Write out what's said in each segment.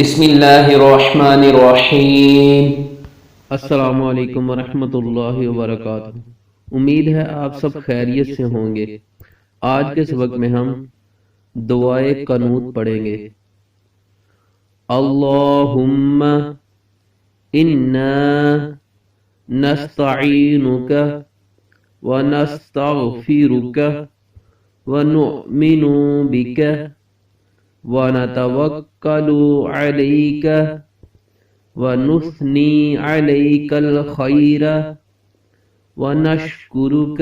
بسم اللہ الرحمن الرحیم۔ السلام علیکم ورحمۃ اللہ وبرکاتہ۔ امید ہے آپ سب خیریت سے ہوں گے۔ آج کے سبق میں ہم دعائے قنوت پڑھیں گے۔ اللہم انا نستعینک ونستغفرک ونؤمن بک ونتوکل علیک ونثنی علیک الخیر ونشکرک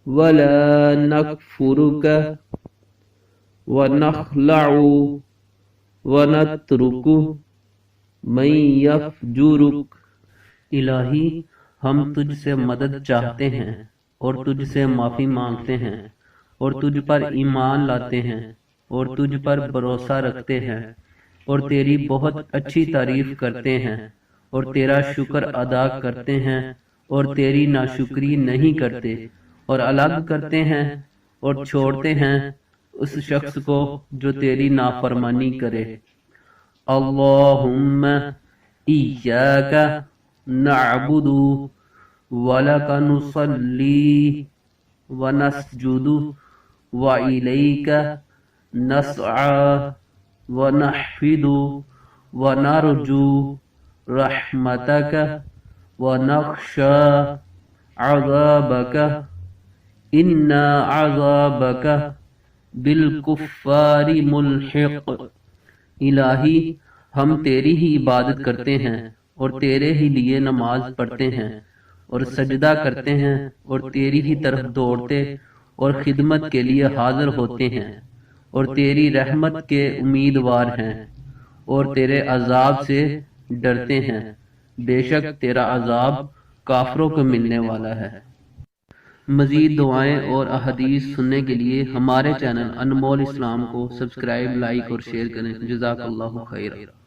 ولا نکفرک ونخلع ونترک من یفجرک۔ الہی، ہم تجھ سے مدد چاہتے ہیں اور تجھ سے معافی مانگتے ہیں اور تجھ پر ایمان لاتے ہیں اور تجھ پر بھروسہ رکھتے ہیں اور تیری بہت اچھی تعریف کرتے ہیں اور تیرا شکر ادا کرتے ہیں اور تیری ناشکری نہیں کرتے اور الگ کرتے ہیں اور چھوڑتے ہیں اس شخص کو جو تیری نافرمانی کرے۔ اللہم ایاک نعبد ولک نصلی ونسجد والیک نسعی ونحفد ونرجو رحمتک ونخشى عذابک ان عذابک بالکفار ملحق۔ الہی، ہم تیری ہی عبادت کرتے ہیں اور تیرے ہی لیے نماز پڑھتے ہیں اور سجدہ کرتے ہیں اور تیری ہی طرف دوڑتے اور خدمت کے لیے حاضر ہوتے ہیں اور تیری رحمت کے امیدوار ہیں اور تیرے عذاب سے ڈرتے ہیں۔ بے شک تیرا عذاب کافروں کو ملنے والا ہے۔ مزید دعائیں اور احادیث سننے کے لیے ہمارے چینل انمول اسلام کو سبسکرائب، لائک اور شیئر کریں۔ جزاک اللہ خیر۔